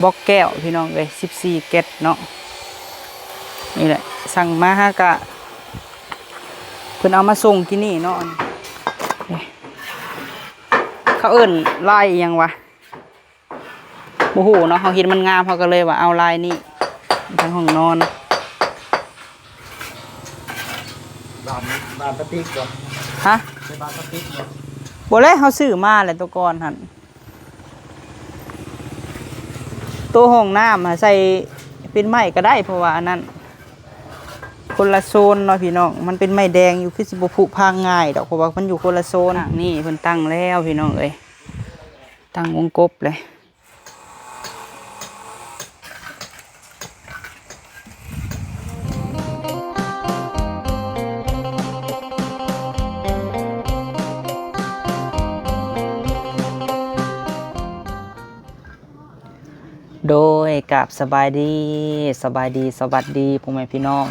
บล็อกแก้วพี่น้องเลย14เกตเนาะนี่แหละสั่งมาฮะกะเพิ่นเอามาส่งที่นี่เนาะเขาเอิ้นลายยังวะโอ้โหเนาะเขาเห็นมันงามเขาก็เลยว่าเอาลายนี้ทางห้องนอนบานปฏิกบ่ฮะบานปฏิกบ่เลยเขาซื้อมาแหละตัวก่อนหั่นตัวห้องน้ำใส่เป็นไม้ก็ได้เพราะว่าอันนั้นคนละโซนเนาะพี่น้องมันเป็นไม้แดงอยู่คือสิบ่ผุพังง่ายดอกเพราะว่ามันอยู่คนละโซนนี่เพิ่นตั้งแล้วพี่น้องเอ้ยตั้งวงกบเลยโดยกับสบายดีสวัสดีพ่อแม่พี่น้อง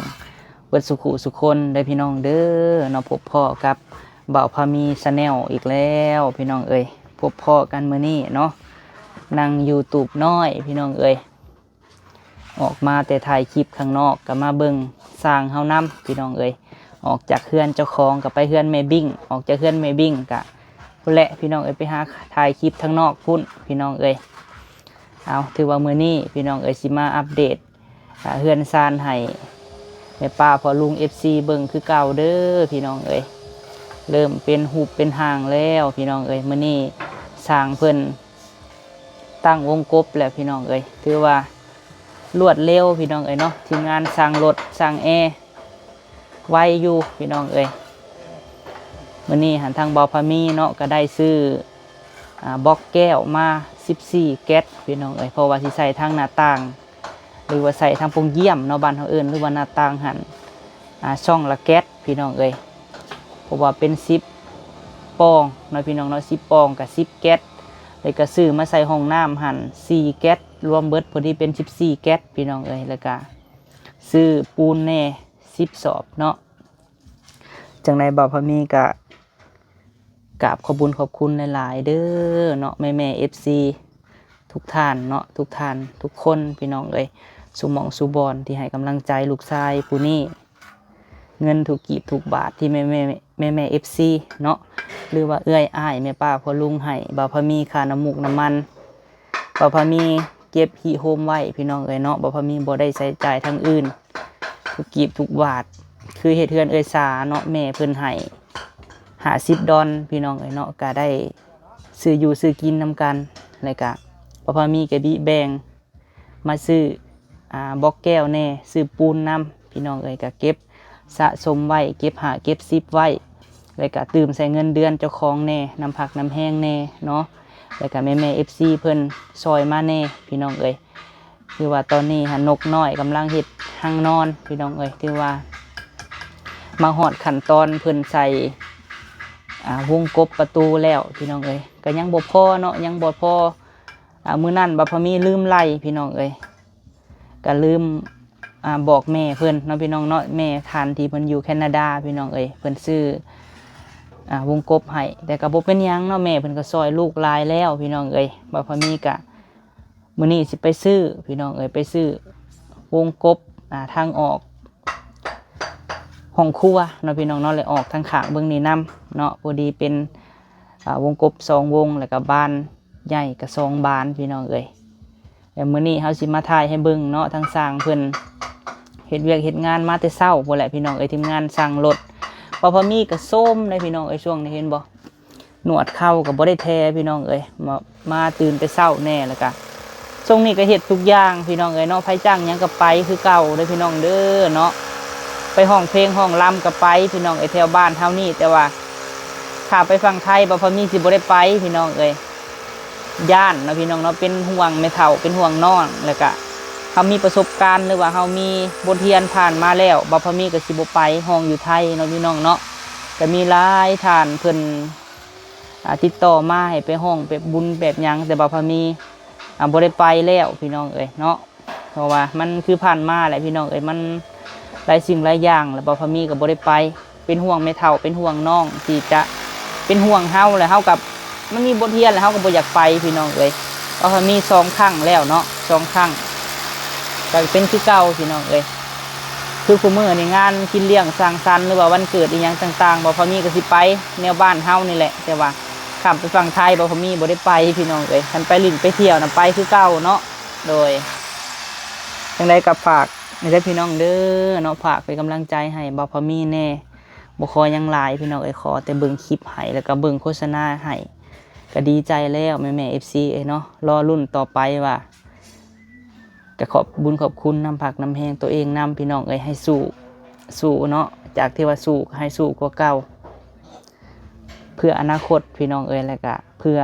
เบิดสุขุสุคนได้พี่น้องเด้อเนาะพบพ่อกับบ่าวพามีชาแนลอีกแล้วพี่น้องเอ้ยพบพ่อกันมื้อนี้เนาะนั่ง YouTube น้อยพี่น้องเอ้ยออกมาแต่ถ่ายคลิปข้างนอกก็มาเบิ่งสร้างเฮานำพี่น้องเอ้ยออกจากเฮือนเจ้าของก็ไปเฮือนแม่บิ้งออกจากเฮือนแม่บิ้งก็พุ่นแหละพี่น้องเอ้ยไปหาถ่ายคลิปข้างนอกพุ่นพี่น้องเอ้ยเอาถือว่ามื้อนี้พี่น้องเอ๋ยสิมาอัปเดตเฮือนซานให้แม่ป้าพอลุง FC เบิ่งคือเก่าเด้อพี่น้องเอ๋ยเริ่มเป็นหุบเป็นหางแล้วพี่น้องเอ๋ยมื้อนี้สร้างเพิ่นตั้งวงกบแล้วพี่น้องเอ๋ยถือว่ารวดเร็วพี่น้องเอ๋ยเนาะทีมงานสร้างรถสร้างแอร์ไวอยู่พี่น้องเอ๋ยมื้อนี้หันทางบ่าวพามีเนาะก็ได้ซื้อบล็อกแก้วมา14แก๊สพี่น้องเอ้ยเพราะว่าสิใส่ทางหน้าต่างหรือว่าใส่ทางปงเยี่ยมเนาะบ้านเฮาเอิ้นหรือว่าหน้าต่างหันช่องละแก๊สพี่น้องเอ้ยเพราะว่าเป็น10ปองเนาะพี่น้องเนาะ10ปองกับ10แก๊สแล้วก็ซื้อมาใส่ห้องน้ำหัน4แก๊สรวมเบิดพอดีเป็น14แก๊สพี่น้องเอ้ยแล้วก็ซื้อปูนแน่10สอบเนาะจังไดบ่าวพามีก็กราบขอบคุณขอบคุณหลายๆเด้อเนาะแม่FC ทุกท่านเนาะทุกท่านทุกคนพี่น้องเอ้ยสุหม่องสุบอนที่ให้กำลังใจลูกชายผู้นี้เงินถูกกีบถูกบาทที่แม่FC เนาะหรือว่าเอื้อยอ้ายแม่ป้าพ่อลุงให้บ่าวพามีค่าน้ำมูกน้ำมันบ่าวพามีเก็บฮีโฮมไว้พี่น้องเอ้ยเนาะบ่าวพามีบ่ได้ใช้จ่ายทางอื่นถูกกีบถูกบาทคือเฮ็ดเฮือนเอ้ยสาเนาะแม่เพิ่นให้50 ดอนพี่น้องเอ้ยเนาะก็ได้ซื้ออยู่ซื้อกินนำกันแล้วก็พอมีกระบิแบงมาซื้อบล็อกแก้วแน่ซื้อปูนนำพี่น้องเอ้ยก็เก็บสะสมไว้เก็บเก็บ10ไว้แล้วก็ตื่มใส่เงินเดือนเจ้าของแน่น้ำผักน้ำแห้งแน่เนาะแล้วก็แม่FC เพิ่นซอยมาแน่พี่น้องเอ้ยคือว่าตอนนี้นกน้อยกำลังเฮ็ดหังนอนพี่น้องเอ้ยคือว่ามาฮอดขั้นตอนเพิ่นใส่วงกบประตูแล้วพี่น้องเอ้ยก็ยังบ่พอเนาะยังบ่พอมื้อนั้นบ่พอมีลืมไล่พี่น้องเอ้ยก็ลืมบอกแม่เพิ่นเนาะพี่น้องเนาะแม่ทานที่เพิ่นอยู่แคนาดาพี่น้องเอ้ยเพิ่นซื้อวงกบให้แต่ก็บ่เป็นหยังเนาะแม่เพิ่นก็ซอยลูกหลายแล้วพี่น้องเอ้ยบ่พอมีก็มื้อนี้สิไปซื้อพี่น้องเอ้ยไปซื้อวงกบทางออกห้องครัวเนาะพี่น้องเนาะเลยออกทางข้างเบิ่งนี่นำเนาะพอดีเป็นวงกบ2วงแล้วก็บ้านใหญ่กับ2บานพี่น้องเอ้ยแล้วมื้อนี้เฮาสิมาถ่ายให้เบิ่งเนาะทางสร้างเพิ่นเฮ็ดเวียกเฮ็ดงานมาแต่เช้าพุ่นแหละพี่น้องเอ้ยทีมงานสร้างรถพอมีก็ส้มได้พี่น้องเอ้ยช่วงนี้เห็นบ่หนวดเข้าก็บ่ได้แท้พี่น้องเอ้ยมาตื่นแต่เช้าแน่แล้วก็ช่วงนี้ก็เฮ็ดทุกอย่างพี่น้องเอ้ยเนาะไผจ้างหยังก็ไปคือเก่าเด้อพี่น้องเด้อเนาะไปห้องเพลงห้องรำก็ไปพี่น้องเอ้ยแถวบ้านเฮานี่แต่ว่าข้าไปฟังไทยพอมีสิบ่ได้ไปพี่น้องเอ้ยย่านเนาะพี่น้องเนาะเป็นห่วงแม่เฒ่าเป็นห่วงน้องแล้วก็เฮามีประสบการณ์หรือว่าเฮามีบทเรียนผ่านมาแล้วบ่พอมีก็สิบ่ไปห้องอยู่ไทยเนาะพี่น้องเนาะก็มีหลายท่านเพิ่นติดต่อมาให้ไปห้องไปบุญแบบหยังแต่บ่พอมีบ่ได้ไปแล้วพี่น้องเอ้ยเนาะเพราะว่ามันคือผ่านมาแหละพี่น้องเอ้ยมันหลายสิ่งหลายอย่างแล้วบ่พอมีก็บ่ได้ไปเป็นห่วงแม่เฒ่าเป็นห่วงน้องที่จะเป็นห่วงเฮาแล้วเฮากับมันมีบทเรียนแล้วเฮาก็บ่อยากไปพี่น้องเอ้ย ก็มี2ครั้งแล้วเนาะ2ครั้งก็เป็นคือเก่าพี่น้องเอ้ยคือคู่มื้อนี่งานกินเลี้ยงสร้างสรรค์หรือว่าวันเกิดอีหยังต่างๆบ่พอมีก็สิไปแนวบ้านเฮานี่แหละแต่ว่าข้ามไปฝั่งไทยบ่พอมีบ่ได้ไปพี่น้องเอ้ยคันไปลิ้นไปเที่ยวน่ะไปคือเก่าเนาะโดยจังไดก็ฝากให้ได้พี่น้องเด้อเนาะฝากเป็นกำลังใจให้บ่พอมีแน่บ่ขอหยังหลายพี่น้องเอ้ยขอแต่เบิ่งคลิปให้แล้วก็เบิ่งโฆษณาให้ก็ดีใจแล้วแม่ๆ FC เอ้ยเนาะรอรุ่นต่อไปว่าก็ขอบบุญขอบคุณน้ำผักน้ำแห้งตัวเองนำพี่น้องเอ้ยให้สู้เนาะจากที่ว่าสู้ให้สู้กว่าเก่าเพื่ออนาคตพี่น้องเอ้ยแล้วก็เพื่อ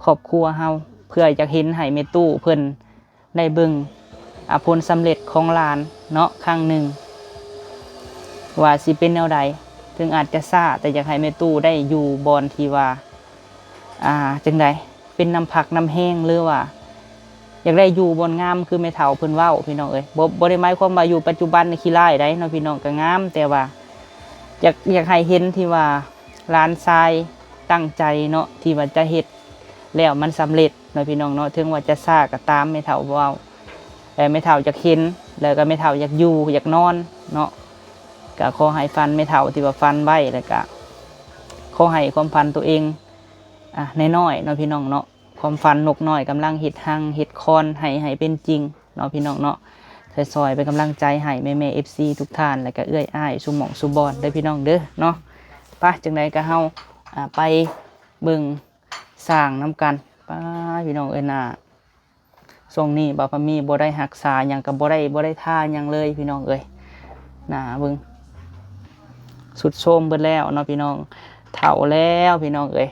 ครอบครัวเฮาเพื่ออยากเห็นให้แม่ตู้เพิ่นได้เบิ่งผลสำเร็จของหลานเนาะครั้งหนึ่งว่าสิเป็นแนวใดถึงอาจจะซ่าแต่อยากให้แม่ตู้ได้อยู่บอนที่ว่าจังใดเป็นน้ำผักน้ำแห้งหรือว่าอยากได้อยู่บนงามคือแม่เฒ่าเพิ่นเว้าพี่น้องเอ้ยบ่ได้หมายความว่าอยู่ปัจจุบันในขี้ร้ายได้เนาะพี่น้องก็งามแต่ว่าอยากให้เห็นที่ว่าหลานชายตั้งใจเนาะที่ว่าจะเฮ็ดแล้วมันสำเร็จเนาะพี่น้องเนาะถึงว่าจะซ่าก็ตามแม่เฒ่าเว้าแต่แม่เฒ่าอยากเห็นแล้วก็แม่เฒ่าอยากอยู่อยากนอนเนาะก็ขอให้ฟันแม่เฒ่าที่ว่าฟันไว้แล้วก็ขอให้ความพันตัวเองน้อยๆเนาะพี่น้องเนาะความฝันนกน้อยกำลังเห็ดหังเห็ดคอนให้เป็นจริงเนาะพี่น้องเนาะซอยเป็นกำลังใจให้แม่ๆ FC ทุกท่านแล้วก็เอื้อยอ้ายสุหม่องสุบอนเด้อพี่น้องเด้อเนาะไปจังใดก็เฮาไปเบิ่งสร้างน้ำกันไปพี่น้องเอ้ยน่ะช่วงนี้บ่าวพามีบ่ได้รักษาหยังก็บ่ได้ท่าหยังเลยพี่น้องเอ้ยน่ะเบิ่งสุดโทรมเบิดแล้วเนาะพี่น้องเฒ่าแล้วพี่น้องเอ้ย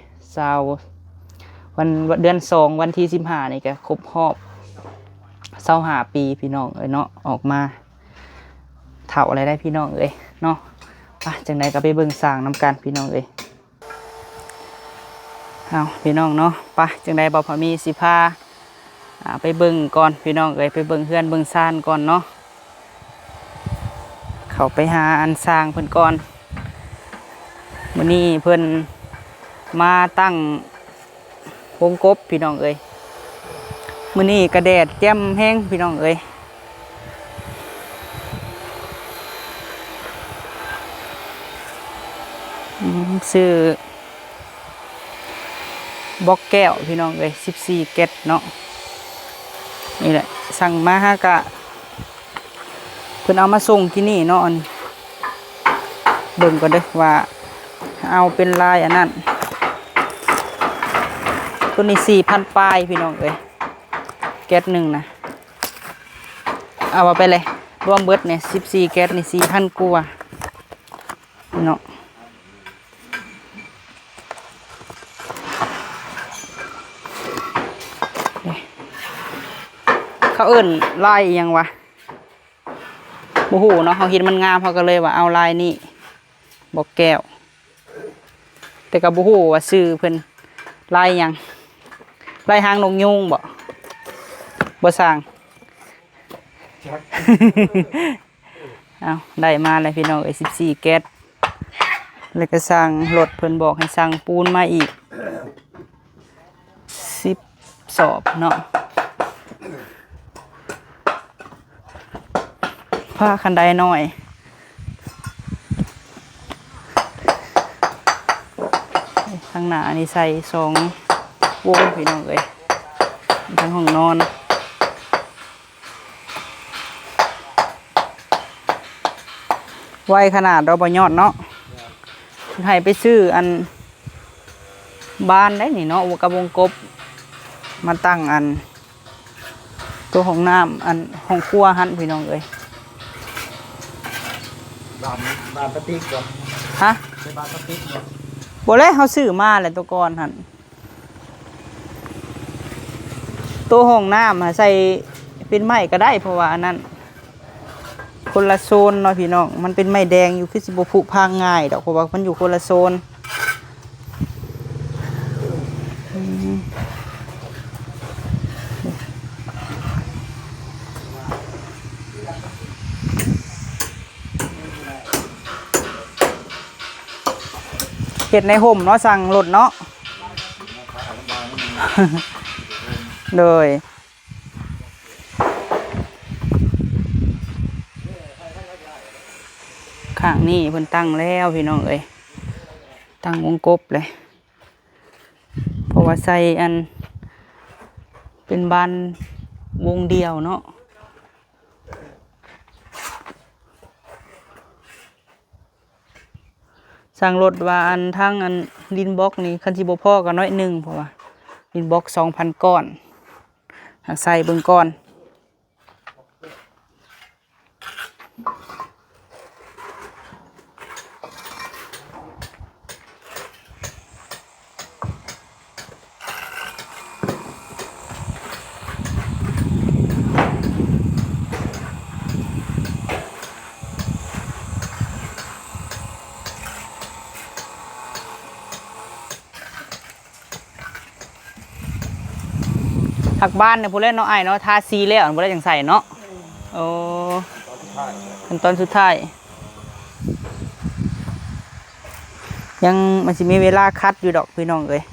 วันเดือน2วันที่15นี่ก็ครบรอบ25ปีพี่น้องเอ้ยเนาะออกมาเฒ่าอะไรได้พี่น้องเอ้ยเนาะจังใดก็ไปเบิ่งสร้างน้ำกันพี่น้องเอ้ยเอาพี่น้องเนาะไปจังใดบ่าวพามีสิพาไปเบิ่งก่อนพี่น้องเอ้ยไปเบิ่งเฮือนเบิ่งซ่านก่อนเนาะเข้าไปหาอันสร้างเพิ่นก่อนมื้อนี้เพิ่นมาตั้งวงกบพี่น้องเอ้ยมื้อนี้กระแดดแจ่มแห้งพี่น้องเอ้ยซื้อบล็อกแก้วพี่น้องเอ้ย14 เกตเนาะนี่แหละสั่งมาฮะกะเพิ่นเอามาส่งที่นี่เนาะเบิ่งก่อนเด้อว่าเอาเป็นลายอันนั้นตัวนี้4,000 ปลายพี่น้องเอ้ยแก๊สหนึ่งนะเอาไปเลยรวมเบิดเนี่ย14 แก๊สนี่4,000 กว่าเนาะเขาเอิ้นลายยังวะโอ้โหเนาะเขาเห็นมันงามเขาก็เลยว่าเอาลายนี้บอกแก้วแต่กับโอ้โหว่าซื้อเพิ่นลายยังลายหางนกยุงบ่สร้าง เอาได้มาเลยพี่น้อง14 แก๊สแล้วก็สั่งรถเพิ่นบอกให้สั่งปูนมาอีก10 สอบเนาะผ้าคันไดหน่อยทางหน้านี่ใส่2 วงพี่น้องเอ้ยทางห้องนอนไวขนาดเราบ่ยอดเนาะให้ไปซื้ออันบ้านได้นี่เนาะกับวงกบมาตั้งอันตัวห้องน้ำอันห้องครัวหันพี่น้องเอ้ยบ้านปฏิกบ่ฮะเป็นบ้านปฏิกบ่บ่เลยเขาซื้อมาแหละตัวก่อนหันตัวห้องน้ำใส่เป็นไม้ก็ได้เพราะว่าอันนั้นคนละโซนเนาะพี่น้องมันเป็นไม้แดงอยู่คือสิบ่ผุพังง่ายดอกเพราะว่ามันอยู่คนละโซนเห็ดในห่มเนาะสั่งรถเนาะ โดยข้างนี้เพิ่นตั้งแล้วพี่น้องเอ้ยตั้งวงกบเลยเพราะว่าใส่อันเป็นบานวงเดียวเนาะสั่งรถว่าอันทั้งอันดินบล็อกนี่คันสิบ่พอก็น้อยหนึงเพราะว่าดินบล็อก 2,000 ก้อนหากใส่เบิ่งก่อนหักบ้านเนี่ยผู้เล่นเนาะอ้ายเนาะทาสีแล้วบ่ได้จังใส่เนาะโอ้ขั้นตอนสุดท้ายยังมันสิมีเวลาคัดอยู่ดอกพี่น้องเอ้ย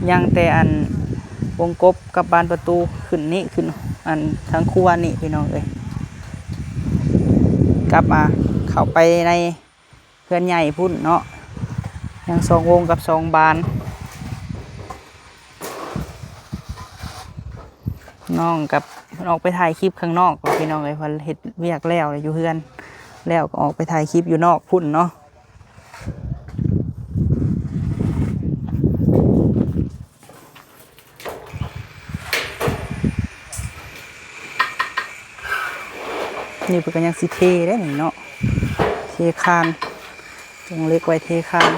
ยังแต่อันวงกบกับบานประตูขึ้นนี่ขึ้นอันทางครัวนี่พี่น้องเอ้ยกลับมาเข้าไปในเพื่อนใหญ่พุ่นเนาะยัง2 วงกับ2 บานน้องกับออกไปถ่ายคลิปข้างนอกพี่น้องเอ้ยพอเฮ็ดเวียกแล้วอยู่เพื่อนแล้วก็ออกไปถ่ายคลิปอยู่นอกพุ่นเนาะนี่เพิ่นก็ยังสิเทได้นี่เนาะเทคานตรงเล็กไว้เทคาน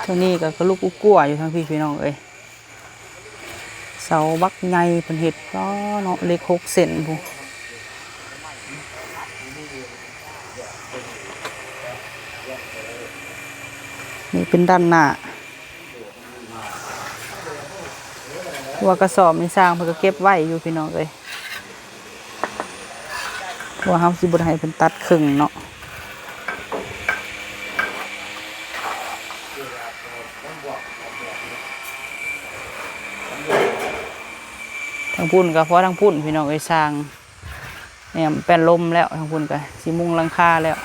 ตัวนี้ก็ลูกกุ้กัวอยู่ทางพี่น้องเอ้ยเสาบักใหญ่เพิ่นเฮ็ดก็เนาะเล็ก6 เซนพุ่นนี่เป็นด้านหน้าว่ากระสอบนี่สร้างเพิ่นก็เก็บไว้อยู่พี่น้องเอ้ยว่าเฮาสิบ่ได้ให้เพิ่นตัดครึ่งเนาะทางพุ่นก็เพราะทางพุ่นพี่น้องเอ้ยสร้างเนี่ยแป้นลมแล้วทางพุ่นก็สิมุงหลังคาแล้ว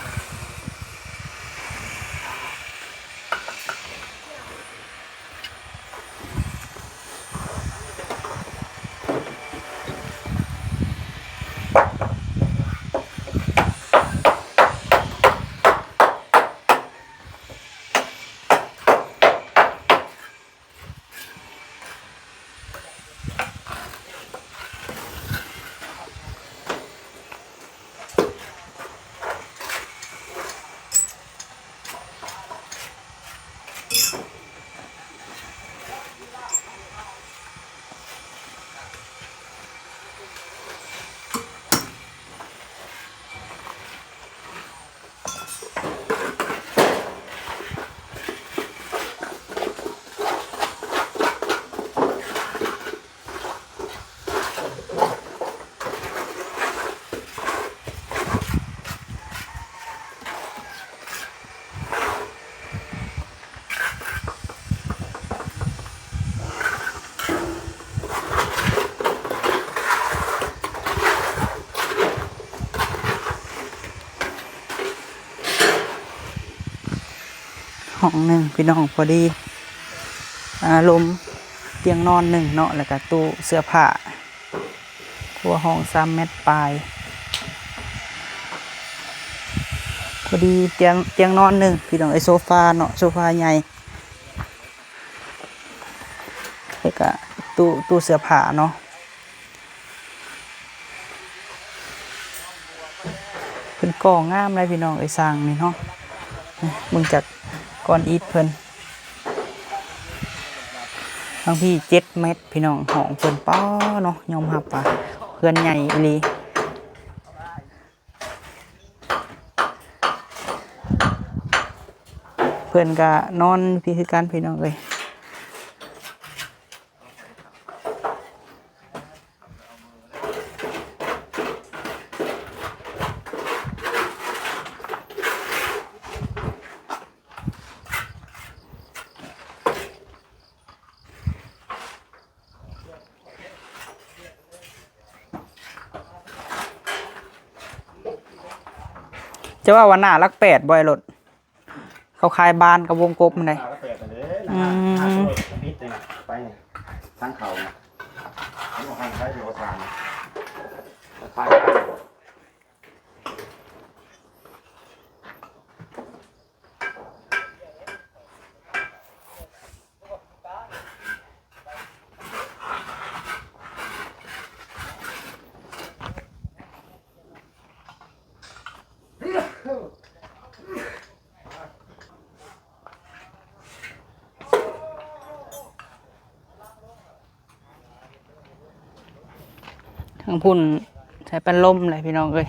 ห้องหนึ่งพี่น้องพอดีลมเตียงนอน1เนาะแล้วก็ตู้เสื้อผ้า ตัวห้อง3 เมตรปลายพอดีเตียงนอนหนึ่งพี่น้องไอโซฟาเนาะโซฟาใหญ่แล้วก็ตู้เสื้อผ้าเนาะเป็นก่องามเลยพี่น้องไอสร้างนี่เนาะมึงจากก้อนอิฐเพิ่นบางพี่7 เมตรพี่น้องห้องเพิ่นป้อเนาะยอมรับว่าเพื่อนใหญ่อีหลีเพื่อนก็นอนพี่คือกันพี่น้องเอ้ยจะว่าวันหน้ารัก8บ่อยรถเขาขายบานกับวงกบมันได้ แล้วเปิดไปเลยนะปิดเลยนะไปทั้งเขาทั้งหันใช้โยธาไปทางพุ่นใช้เป็นลมเลยพี่น้องเอ้ย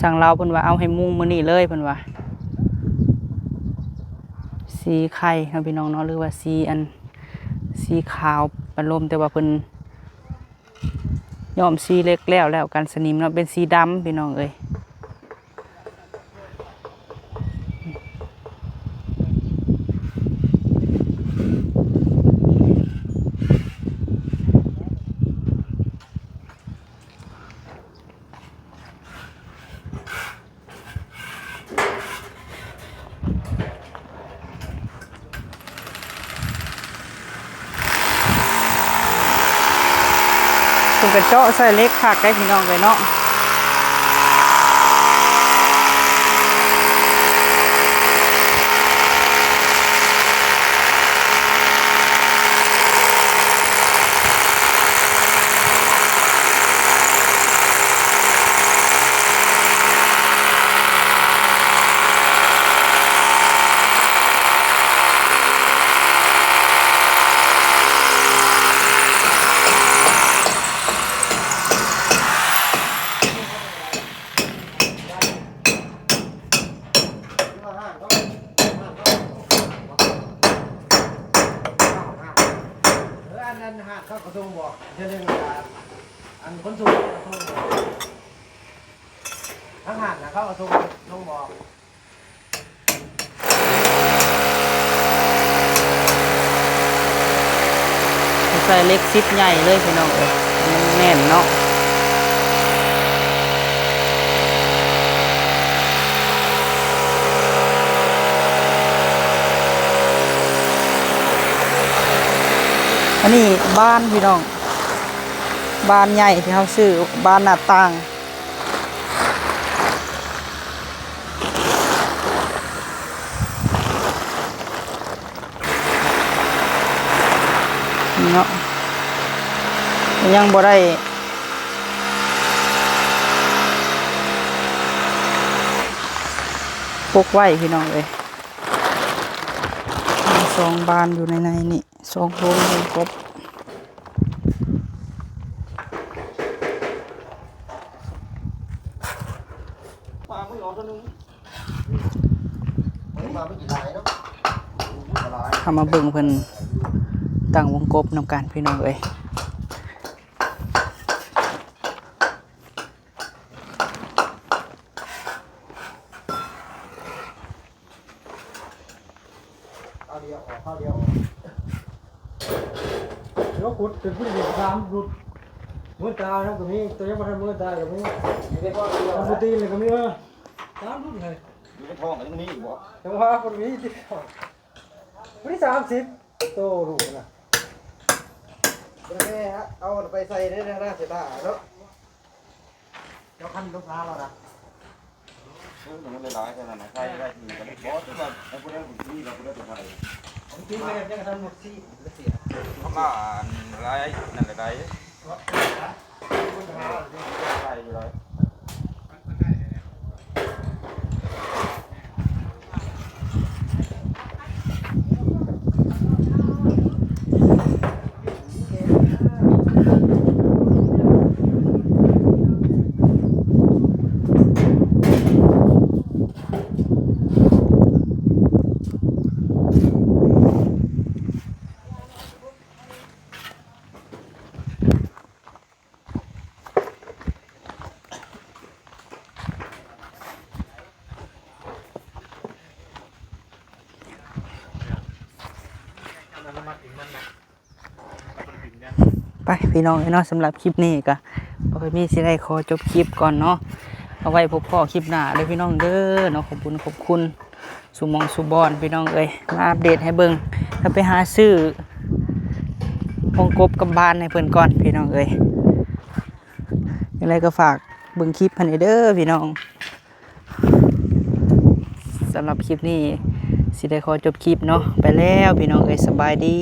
สั่งเราเพิ่นว่าเอาให้มุงมื้อนี้เลยเพิ่นว่าสีไข่ครับพี่น้องเนาะหรือว่าสีขาวเป็นลมแต่ว่าเพิ่นย้อมสีเล็กแล้วกันสนิมเนาะเป็นสีดำพี่น้องเอ้ยเพิ่นก็เจาะใส่เล็กคักได้พี่น้องเลยเนาะอันหักเข้ากระทงบอกเรื่องอันคนสูงกระทงทั้งหันนะเข้ากระทงบอก ใส่เล็กซิดใหญ่เลยพี่น้องเอ้ยมันแน่นเนาะอันนี้บ้านพี่น้องบ้านใหญ่ที่เขาซื้อบ้านหน้าต่างเนาะยังบ่ได้พกไว้พี่น้องเลยมี2 บานอยู่ในนี่2 โรงเรือนครบมาไม่รอตัวนึงมาไม่กี่ลายเนาะ ทำมาเบิ่งเพิ่นตั้งวงกบนำกันพี่น้องเอ้ยเอาเดียวออกข้าวเดียวแล้วขุดเป็นผู้หญิง3รุดมือตานะตรงนี้ตัวนี้มาทำมือตาตรงนี้ทำตีเลยตรงนี้3รุดเลย อยู่ในท้องก็ยังมีอีกบ่ จังหวะคนนี้ที่วันที่30โตรู้นะแม่ฮะเอาไปใส่ได้นะเสียดายเนาะเจ้าคันลูกค้าเรานะ มันหลายๆขนาดนั้นใครได้ทีกันบ่ที่ว่าไอ้พวกนั้นผมที่เราบ่ได้ไป จริงๆแม่ยังทำหมดซี่เสีย เขามาหลายนั่นหลายใช่อยู่เลย ไปพี่น้องเนาะสำหรับคลิปนี้ก็พอมีสิได้ขอจบคลิปก่อนเนาะเอาไว้พบพ่อคลิปหน้าเด้อพี่น้องเด้อเนาะขอบคุณสุมองสุบอนพี่น้องเอ้ยมาอัปเดตให้เบิ่งถ้าไปหาซื้อวงกบกับบานให้เพิ่นก่อนพี่น้องเอ้ยยังไงก็ฝากเบิ่งคลิปให้เด้อพี่น้องสำหรับคลิปนี้สิได้ขอจบคลิปเนาะไปแล้วพี่น้องเอ้ยสบายดี